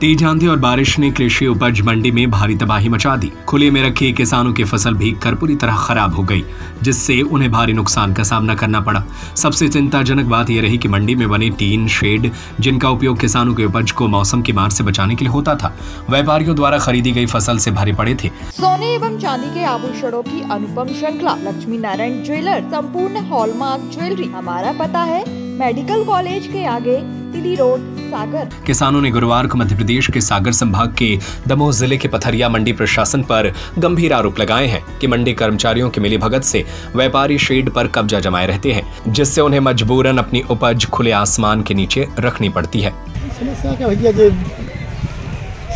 तेज आंधी और बारिश ने कृषि उपज मंडी में भारी तबाही मचा दी। खुले में रखी किसानों की फसल भीगकर पूरी तरह खराब हो गई, जिससे उन्हें भारी नुकसान का सामना करना पड़ा। सबसे चिंताजनक बात यह रही कि मंडी में बने टीन शेड, जिनका उपयोग किसानों के उपज को मौसम की मार से बचाने के लिए होता था, व्यापारियों द्वारा खरीदी गई फसल से भरे पड़े थे। सोने एवं चांदी के आभूषणों की अनुपम श्रृंखला लक्ष्मी नारायण ज्वेलर, संपूर्ण हॉलमार्क ज्वेलरी। हमारा पता है मेडिकल कॉलेज के आगे, तिली रोड, सागर। किसानों ने गुरुवार को मध्य प्रदेश के सागर संभाग के दमोह जिले के पथरिया मंडी प्रशासन पर गंभीर आरोप लगाए हैं कि मंडी कर्मचारियों की मिलीभगत से व्यापारी शेड पर कब्जा जमाए रहते हैं, जिससे उन्हें मजबूरन अपनी उपज खुले आसमान के नीचे रखनी पड़ती है। समस्या क्या भैया जी,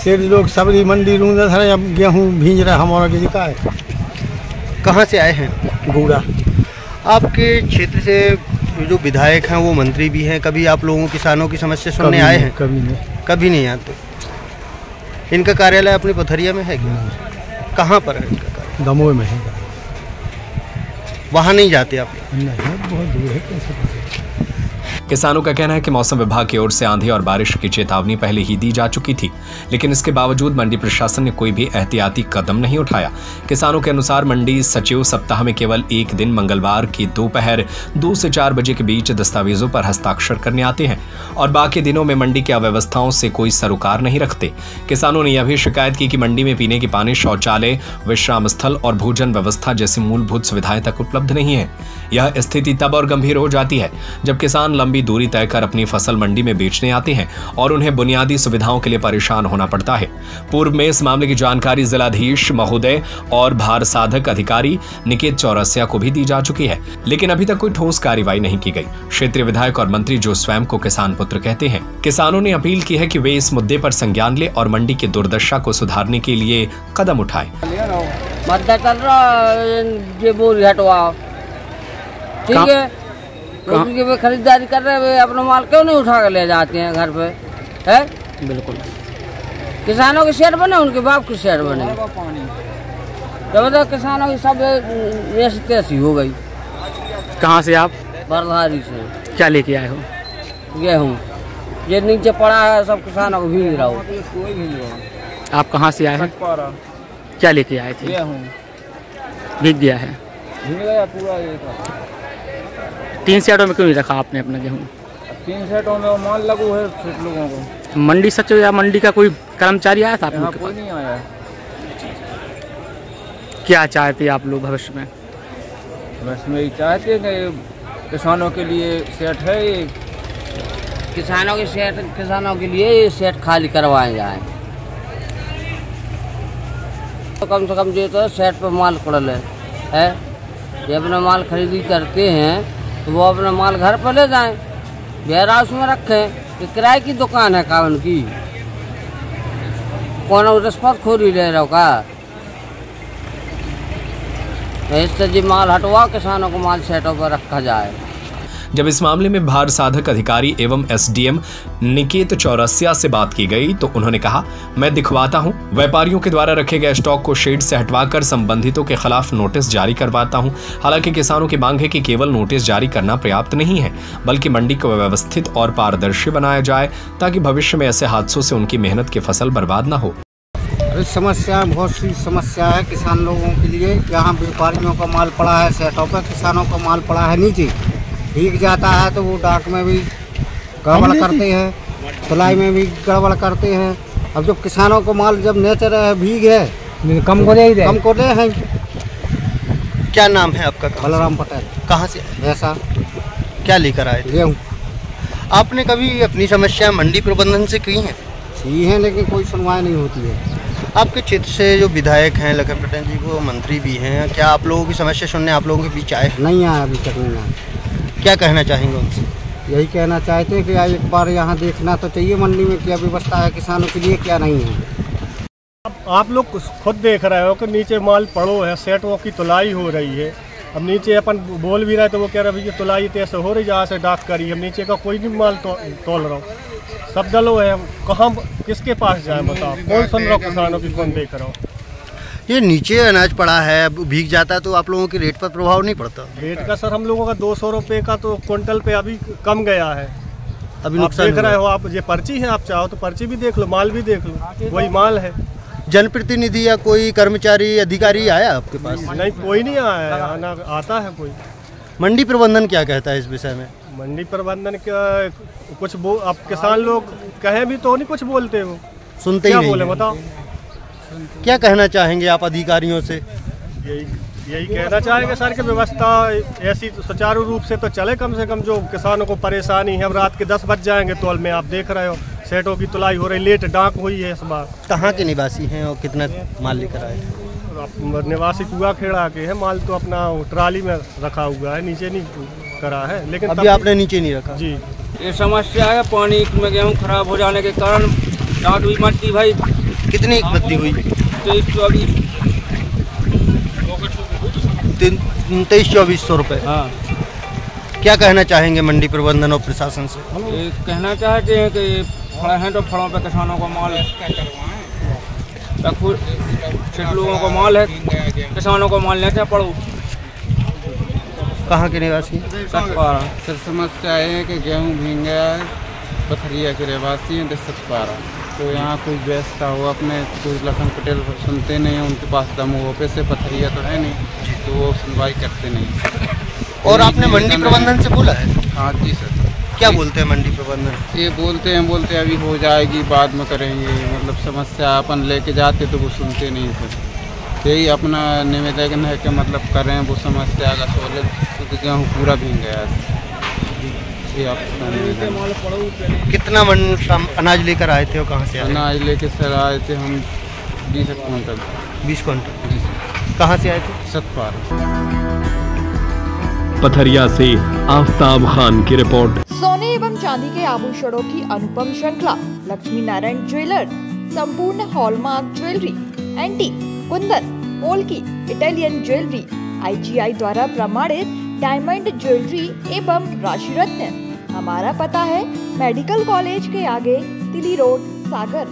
शेड लोग सब मंडी गेहूँ भीज रहा हमारा का है। कहाँ से आए हैं? गूड़ा। आपके क्षेत्र से जो विधायक हैं वो मंत्री भी हैं, कभी आप लोगों किसानों की समस्या सुनने आए हैं? कभी नहीं आते। इनका कार्यालय अपने पथरिया में है क्या? कहाँ पर है इनका कार्यालय? दमोह में है। वहाँ नहीं जाते आप? नहीं, बहुत दूर है। कैसे? किसानों का कहना है कि मौसम विभाग की ओर से आंधी और बारिश की चेतावनी पहले ही दी जा चुकी थी, लेकिन इसके बावजूद मंडी प्रशासन ने कोई भी एहतियाती कदम नहीं उठाया। किसानों के अनुसार मंडी सचिव सप्ताह में केवल एक दिन मंगलवार की दोपहर 2 से 4 बजे के बीच दस्तावेजों पर हस्ताक्षर करने आते हैं और बाकी दिनों में मंडी की अव्यवस्थाओं से कोई सरोकार नहीं रखते। किसानों ने यह भी शिकायत की कि मंडी में पीने के पानी, शौचालय, विश्राम स्थल और भोजन व्यवस्था जैसी मूलभूत सुविधाएं तक उपलब्ध नहीं है। यह स्थिति तब और गंभीर हो जाती है जब किसान लंबी दूरी तय कर अपनी फसल मंडी में बेचने आते हैं और उन्हें बुनियादी सुविधाओं के लिए परेशान होना पड़ता है। पूर्व में इस मामले की जानकारी जिलाधीश महोदय और भार साधक अधिकारी निकेत चौरसिया को भी दी जा चुकी है, लेकिन अभी तक कोई ठोस कार्रवाई नहीं की गई। क्षेत्रीय विधायक और मंत्री, जो स्वयं को किसान पुत्र कहते हैं, किसानों ने अपील की है कि वे इस मुद्दे पर संज्ञान ले और मंडी की दुर्दशा को सुधारने के लिए कदम उठाए। ठीक है, क्योंकि वे खरीदारी कर रहे हैं, वे अपना माल क्यों नहीं उठा कर ले जाते हैं घर पे? है बिल्कुल। किसानों के शेड बने, उनके बाप के शेड बने, तो मतलब किसानों की सब ऐसी हो गई। कहाँ से आप? बरधारी से। क्या लेके आए हो? गेहूँ। ये नीचे पड़ा है, सब किसानों को भीग रहा हो। आप कहाँ से आए हैं? क्या लेके आए थे? गेहूँ भीग गया है। भीग गया पूरा। ये 3 सेटों में क्यों नहीं रखा आपने अपना गेहूँ? 3 सेटों में माल लगू है लोगों को। मंडी सचिव या मंडी का कोई कर्मचारी आया था आप लोग के पास? कोई नहीं आया। क्या चाहते आप लोग भविष्य में? भविष्य में चाहते हैं कि किसानों के लिए सेट है, ये किसानों के लिए ये सेट खाली करवाए जाए। तो कम से कम जो तो सेट पर माल पड़ल है, ये अपना माल खरीदी करते हैं तो वो अपना माल घर पर ले जाएं, वेयर हाउस में रखें। कि किराए की दुकान है कावन की, कौन रिश्वत खोरी ले रहा का? इससे जी माल हटवा, किसानों को माल सेटों पर रखा जाए। जब इस मामले में भार साधक अधिकारी एवं एसडीएम निकेत चौरसिया से बात की गई तो उन्होंने कहा, मैं दिखवाता हूं, व्यापारियों के द्वारा रखे गए स्टॉक को शेड से हटवाकर संबंधितों के खिलाफ नोटिस जारी करवाता हूं। हालांकि किसानों की मांग है कि केवल नोटिस जारी करना पर्याप्त नहीं है, बल्कि मंडी को व्यवस्थित और पारदर्शी बनाया जाए ताकि भविष्य में ऐसे हादसों से उनकी मेहनत की फसल बर्बाद न हो। समस्या, बहुत सी समस्या है किसान लोगों के लिए। यहाँ व्यापारियों का माल पड़ा है सेटों पर, किसानों का माल पड़ा है नीचे, भीग जाता है तो वो डाक में भी गड़बड़ करते हैं, तुलाई में भी गड़बड़ करते हैं। अब जब किसानों को माल जब नेचर है, भीग है, कम को दे हैं। क्या नाम है आपका? बलराम पटेल। कहाँ से? ऐसा। क्या लेकर आए थे? गेहूँ। आपने कभी अपनी समस्या मंडी प्रबंधन से की है? की है, लेकिन कोई सुनवाई नहीं होती है। आपके क्षेत्र से जो विधायक हैं लखन पटेल जी, वो मंत्री भी हैं, क्या आप लोगों की समस्या सुनने आप लोगों के बीच आए? नहीं आया, अभी तक नहीं आया। क्या कहना चाहेंगे उनसे? यही कहना चाहते हैं कि एक बार यहाँ देखना तो चाहिए मंडी में क्या व्यवस्था है किसानों के लिए, क्या नहीं है। आप लोग खुद देख रहे हो कि नीचे माल पड़ो है, सेटों की तुलाई हो रही है। अब नीचे अपन बोल भी रहे तो वो कह रहे भैया तुलाई तैसे हो रही, जहाँ से डाक करी। अब नीचे का कोई नहीं माल तोल रहा हो, सब दलो है। कहाँ किसके पास जाए बताओ? कौन सुन रहा हो किसानों की, कौन देख रहा हो? ये नीचे अनाज पड़ा है, भीग जाता है तो आप लोगों के रेट पर प्रभाव नहीं पड़ता? रेट का सर हम लोगों का 200 रुपये का तो क्विंटल पे अभी कम गया है। अभी आप नुकसान देख रहे हो, आप ये पर्ची है, आप चाहो तो पर्ची भी देख लो, माल भी देख लो, वही माल है। जनप्रतिनिधि या कोई कर्मचारी अधिकारी आया आपके पास? नहीं, कोई नहीं आया है, आना आता है कोई। मंडी प्रबंधन क्या कहता है इस विषय में? मंडी प्रबंधन का कुछ अब किसान लोग कहे भी तो नहीं कुछ बोलते, वो सुनते ही क्या नहीं बोले है। बताओ। क्या कहना चाहेंगे आप अधिकारियों से? यही कहना चाहेंगे सर कि व्यवस्था ऐसी सुचारू रूप से तो चले, कम से कम जो किसानों को परेशानी है। अब रात के 10 बज जाएंगे तौल में, आप देख रहे हो सेटों की तुलाई हो रही, लेट डाक हुई है इस बार। कहाँ के निवासी हैं और कितना माल लेकर आए? निवासी कुआ खेड़ा के है, माल तो अपना ट्राली में रखा हुआ है, नीचे नहीं करा है। लेकिन अभी आपने नीचे नहीं रखा? जी, ये समस्या है, पानी में गेहूँ खराब हो जाने के कारण डाक भी मचती भाई। कितनी मत्ती हुई? 23-24 रुपए। हाँ, क्या कहना चाहेंगे मंडी प्रबंधन और प्रशासन से? ये कहना चाहते हैं कि फल हैं तो फलों पे किसानों को माल, कुछ लोगों को माल है, किसानों को माल लेते पड़ो। कहाँ के निवासी? सतपारा। सर समस्या है कि गेहूँ भीग गया है, पथरिया के रहवासी हैं सतपारा, तो यहाँ कोई व्यवस्था हो, अपने कोई लखन पटेल सुनते नहीं हैं, उनके पास दम हो पे से पथरिया तो है नहीं, तो वो सुनवाई करते नहीं। और आपने मंडी प्रबंधन से बोला है? हाँ जी सर। क्या बोलते हैं मंडी प्रबंधन? ये बोलते हैं अभी हो जाएगी, बाद में करेंगे, मतलब समस्या अपन लेके जाते तो वो सुनते नहीं सर। यही अपना निवेदन है कि मतलब करें वो समस्या का सोल्व, क्योंकि गेहूँ पूरा भीग गया है। ये आपका निवेदन। कितना मन अनाज लेकर आए थे और कहाँ से आए? अनाज लेके सर आए थे हम 20 क्विंटल। 20 क्विंटल। कहाँ से आए थे? सतपारा। पथरिया से आफ्ताब खान की रिपोर्ट। सोने एवं चांदी के आभूषणों की अनुपम श्रृंखला लक्ष्मी नारायण ज्वेलर्स, संपूर्ण hallmark jewellery, antique, Kundan, polki, Italian jewellery, IGI द्वारा प्रमाणित डायमंड ज्वेलरी एवं राशि रत्न। हमारा पता है मेडिकल कॉलेज के आगे, तिली रोड, सागर।